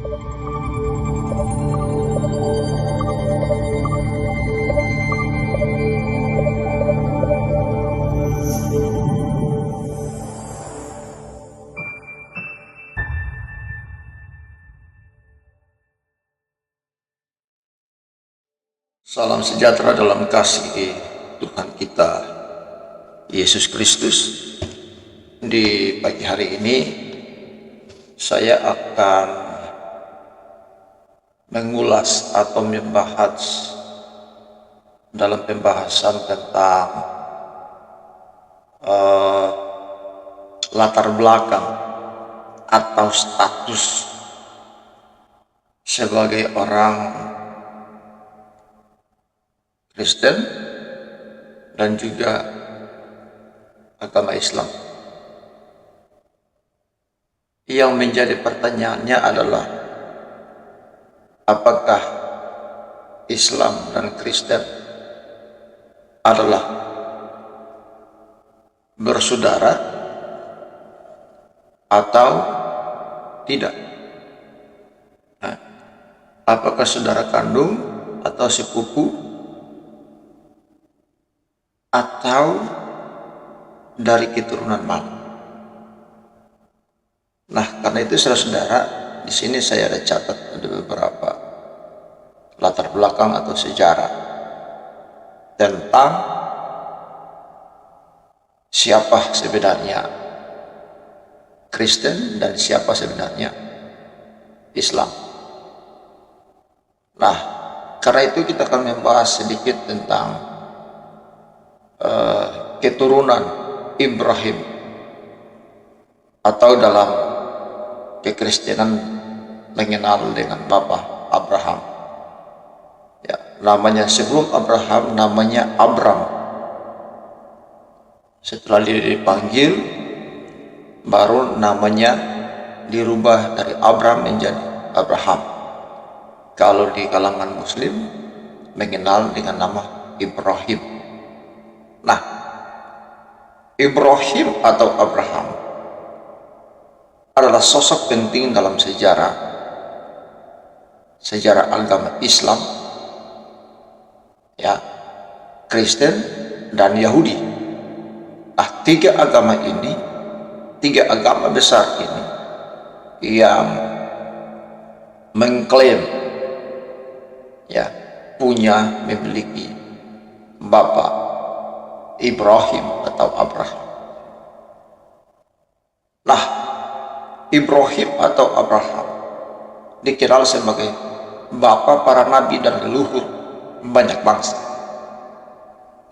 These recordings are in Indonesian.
Salam sejahtera dalam kasih Tuhan kita Yesus Kristus. Di pagi hari ini saya akan mengulas atau membahas dalam pembahasan tentang latar belakang atau status sebagai orang Kristen dan juga agama Islam. Yang menjadi pertanyaannya adalah apakah Islam dan Kristen adalah bersaudara atau tidak? Nah, apakah saudara kandung atau sepupu atau dari keturunan mana? Nah, karena itu saudara-saudara, di sini saya ada catat ada beberapa latar belakang atau sejarah tentang siapa sebenarnya Kristen dan siapa sebenarnya Islam. Nah, karena itu kita akan membahas sedikit tentang keturunan Ibrahim, atau dalam kekristenan mengenal dengan Bapa Abraham. Ya, namanya sebelum Abraham namanya Abram. Setelah dipanggil baru namanya dirubah dari Abram menjadi Abraham. Kalau di kalangan Muslim mengenal dengan nama Ibrahim. Nah, Ibrahim atau Abraham adalah sosok penting dalam sejarah agama Islam, ya, Kristen dan Yahudi. Nah, tiga agama besar ini yang mengklaim, ya, memiliki Bapa Ibrahim atau Abraham. Nah, Ibrahim atau Abraham dikenal sebagai bapa para nabi dan leluhur banyak bangsa.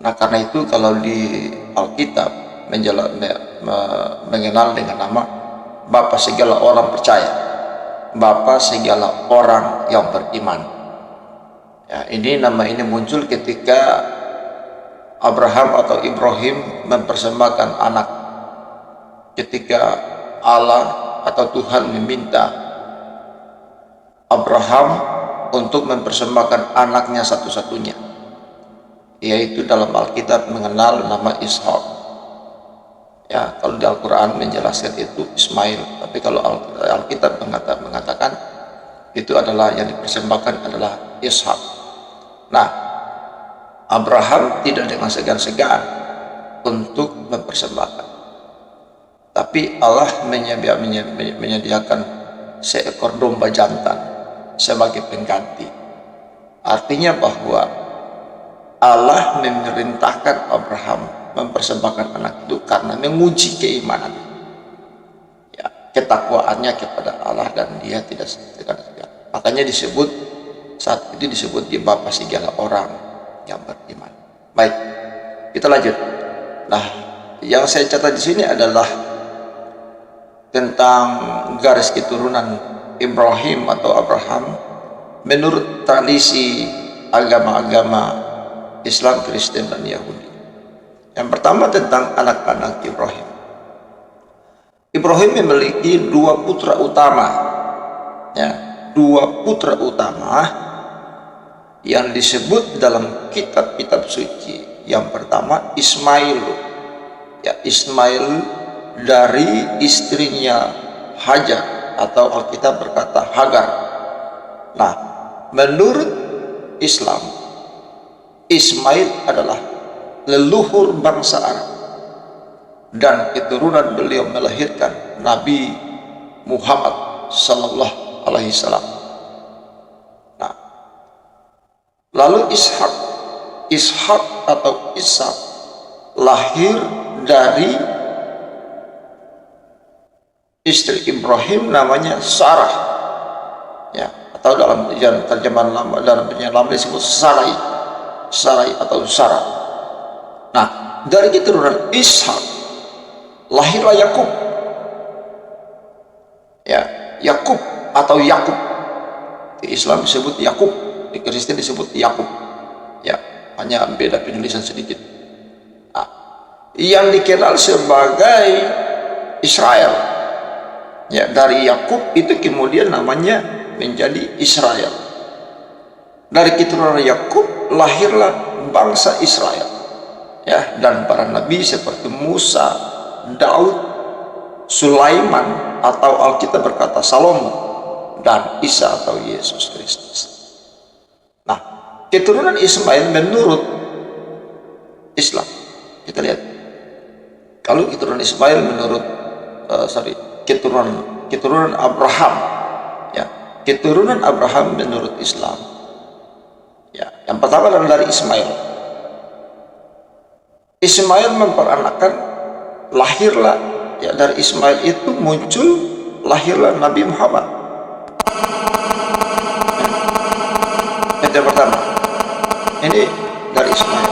Nah, karena itu kalau di Alkitab mengenal dengan nama bapa segala orang percaya, bapa segala orang yang beriman. Ya, nama ini muncul ketika Abraham atau Ibrahim mempersembahkan anak ketika Allah atau Tuhan meminta Abraham untuk mempersembahkan anaknya satu-satunya, yaitu dalam Alkitab mengenal nama Ishak. Ya, kalau di Al-Quran menjelaskan itu Ismail, tapi kalau Alkitab mengatakan itu adalah yang dipersembahkan adalah Ishak. Nah, Abraham tidak dengan segan-segan untuk mempersembahkan, tapi Allah menyediakan seekor domba jantan sebagai pengganti. Artinya bahwa Allah memerintahkan Abraham mempersembahkan anak itu karena menguji keimanan, ya, ketakwaannya kepada Allah, dan dia tidak segan-segan. Makanya saat itu disebut dia bapa segala orang yang beriman. Baik, kita lanjut. Nah, yang saya catat di sini adalah tentang garis keturunan Ibrahim atau Abraham menurut tradisi agama-agama Islam, Kristen, dan Yahudi. Yang pertama tentang anak-anak Ibrahim. Ibrahim memiliki dua putra utama, ya, dua putra utama yang disebut dalam kitab-kitab suci. Yang pertama Ismail, ya, Ismail dari istrinya Hajar atau Alkitab berkata Hagar. Nah, menurut Islam, Ismail adalah leluhur bangsa Arab dan keturunan beliau melahirkan Nabi Muhammad sallallahu alaihi wasallam. Nah, lalu Ishak atau Ishak lahir dari istri Ibrahim namanya Sarah, ya, atau dalam terjemahan lama, dalam penyanyi lama disebut Sarai atau Sarah. Nah, dari keturunan Ishak lahirlah Yakub, ya, Yakub atau Yakub. Di Islam disebut Yakub, di Kristen disebut Yakub, ya, hanya beda penulisan sedikit. Nah, yang dikenal sebagai Israel, ya, dari Yakub itu kemudian namanya menjadi Israel. Dari keturunan Yakub lahirlah bangsa Israel, ya, dan para nabi seperti Musa, Daud, Sulaiman atau Alkitab berkata Salomo, dan Isa atau Yesus Kristus. Nah, keturunan Ismail menurut Islam, kita lihat, kalau keturunan Ismail menurut keturunan Abraham, ya, keturunan Abraham menurut Islam, ya, yang pertama adalah dari Ismail. Ismail memperanakkan, lahirlah, ya, dari Ismail itu muncul, lahirlah Nabi Muhammad. Yang pertama ini dari Ismail.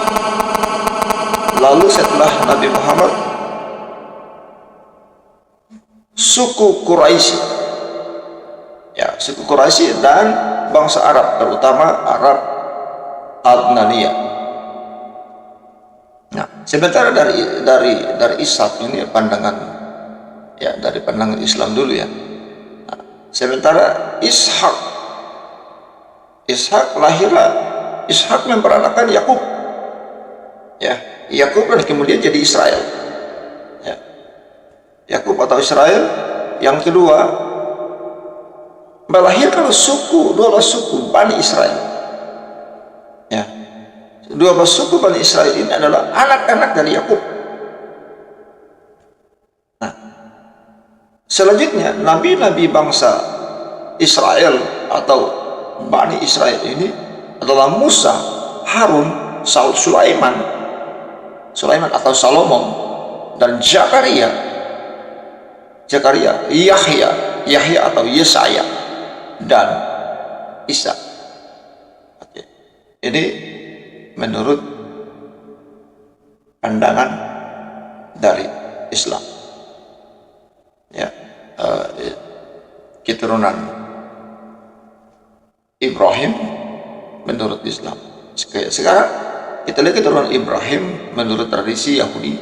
Lalu setelah Nabi Muhammad, suku Quraisy, ya, suku Quraisy dan bangsa Arab, terutama Arab Adnaniyah. Nah, sementara dari Ishak ini pandangan, ya, dari pandangan Islam dulu, ya. Nah, sementara Ishak lahirlah, Ishak memperanakkan Yakub, ya, Yakub dan kemudian jadi Israel, ya, Yakub atau Israel. Yang kedua, melahirkan 12 suku Bani Israel, ya, 12 suku Bani Israel ini adalah anak-anak dari Yakub. Nah, selanjutnya nabi-nabi bangsa Israel atau Bani Israel ini adalah Musa, Harun, Sulaiman atau Salomo, dan Zakaria, Yahya atau Yesaya, dan Isa. Oke. Ini menurut pandangan dari Islam, ya, keturunan Ibrahim menurut Islam. Sekarang kita lihat keturunan Ibrahim menurut tradisi Yahudi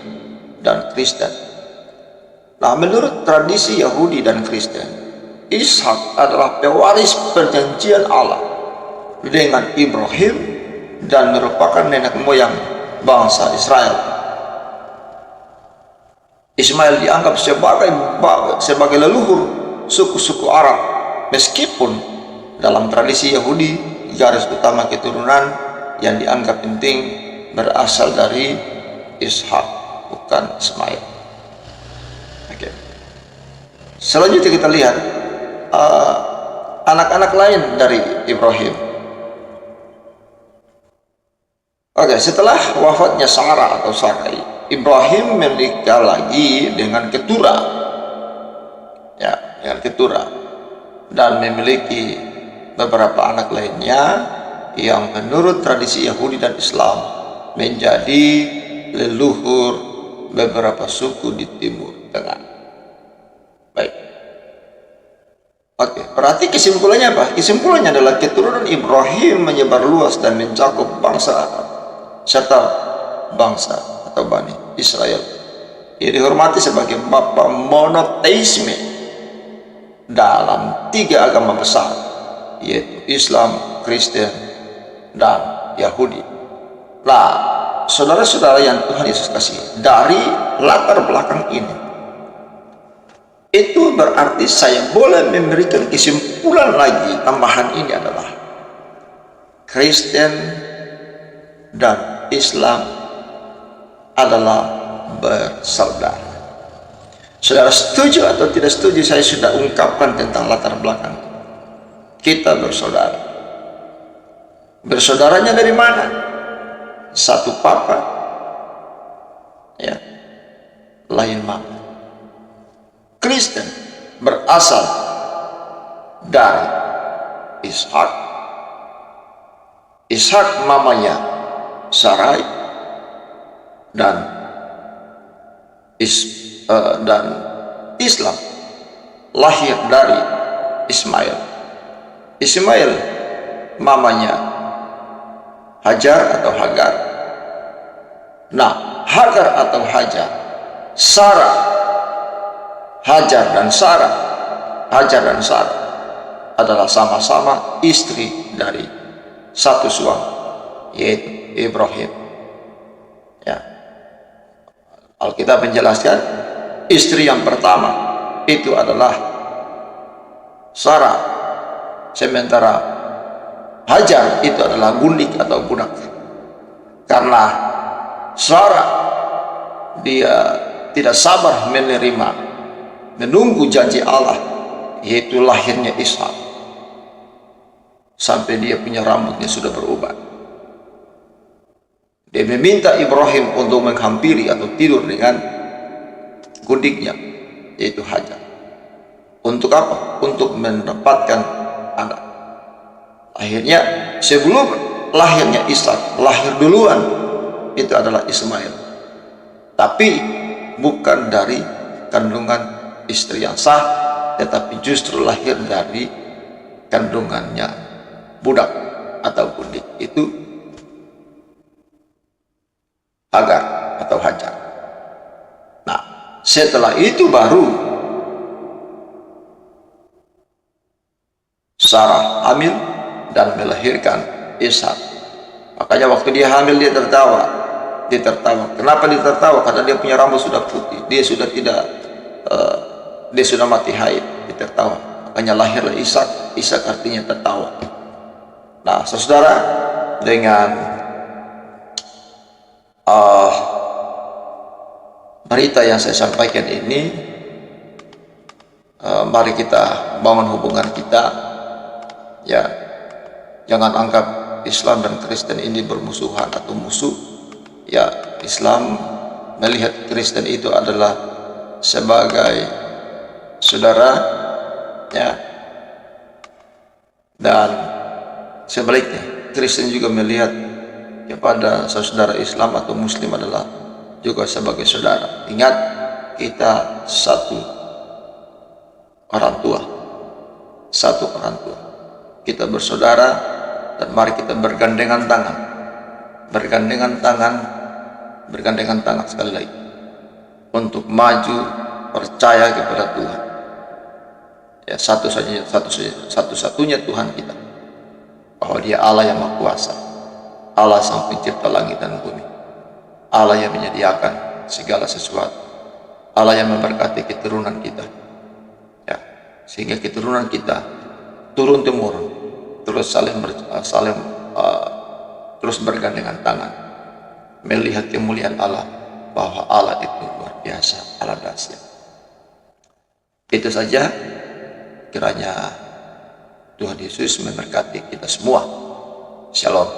dan Kristen. Nah, menurut tradisi Yahudi dan Kristen, Ishak adalah pewaris perjanjian Allah dengan Ibrahim dan merupakan nenek moyang bangsa Israel. Ismail dianggap sebagai leluhur suku-suku Arab, meskipun dalam tradisi Yahudi garis utama keturunan yang dianggap penting berasal dari Ishak, bukan Ismail. Oke. Selanjutnya kita lihat anak-anak lain dari Ibrahim. Oke, setelah wafatnya Sarah atau Sarai, Ibrahim menikah lagi dengan Ketura, ya, dengan Ketura, dan memiliki beberapa anak lainnya yang menurut tradisi Yahudi dan Islam menjadi leluhur beberapa suku di Timur Tengah. Baik. Oke, berarti kesimpulannya apa? Kesimpulannya adalah keturunan Ibrahim menyebar luas dan mencakup bangsa Arab serta bangsa atau Bani Israel. Ia dihormati sebagai bapa monoteisme dalam 3 agama besar, yaitu Islam, Kristen, dan Yahudi. Nah, saudara-saudara yang Tuhan Yesus kasih, dari latar belakang ini, Itu berarti saya boleh memberikan kesimpulan lagi, tambahan ini adalah Kristen dan Islam adalah bersaudara. Saudara setuju atau tidak setuju, saya sudah ungkapkan tentang latar belakang. Kita bersaudara. Bersaudaranya dari mana? Satu papa, ya, lain mama. Kristen berasal dari Ishak. Ishak mamanya Sarai dan Islam lahir dari Ismail. Ismail mamanya Hajar atau Hagar. Nah, Hagar atau Hajar, Sarah, Hajar dan Sarah adalah sama-sama istri dari satu suami, yaitu Ibrahim. Ya. Alkitab menjelaskan istri yang pertama itu adalah Sarah, sementara Hajar itu adalah gundik atau budak. Karena Sarah dia tidak sabar menunggu janji Allah, yaitu lahirnya Ishak, sampai dia punya rambutnya sudah berubah. Dia meminta Ibrahim untuk menghampiri atau tidur dengan gundiknya, yaitu Hajar. Untuk apa? Untuk mendapatkan anak. Akhirnya sebelum lahirnya Ishak, lahir duluan itu adalah Ismail, tapi bukan dari kandungan istri yang sah, tetapi justru lahir dari kandungannya budak atau gundik, itu Hagar atau Hajar. Nah, setelah itu baru Sarah hamil dan melahirkan Ishak. Makanya waktu dia hamil dia tertawa. Kenapa dia tertawa? Karena dia punya rambut sudah putih, dia sudah tidak dia sudah mati haid. Dia tertawa, makanya lahirlah Ishak. Ishak artinya tertawa. Nah, saudara, dengan berita yang saya sampaikan ini, mari kita bangun hubungan kita, ya. Jangan anggap Islam dan Kristen ini bermusuhan atau musuh. Ya, Islam melihat Kristen itu adalah sebagai saudara, ya, dan sebaliknya Kristen juga melihat kepada saudara Islam atau Muslim adalah juga sebagai saudara. Ingat, kita satu orang tua, kita bersaudara, dan mari kita bergandengan tangan sekali lagi untuk maju percaya kepada Tuhan. Ya, satu-satunya Tuhan kita, bahwa Dia Allah yang Maha Kuasa, Allah Sang Pencipta langit dan bumi, Allah yang menyediakan segala sesuatu, Allah yang memberkati keturunan kita, ya, sehingga keturunan kita turun temurun terus terus bergandengan tangan melihat kemuliaan Allah, bahwa Allah itu luar biasa, Allah dahsyat. Itu saja, kiranya Tuhan Yesus memberkati kita semua. Shalom.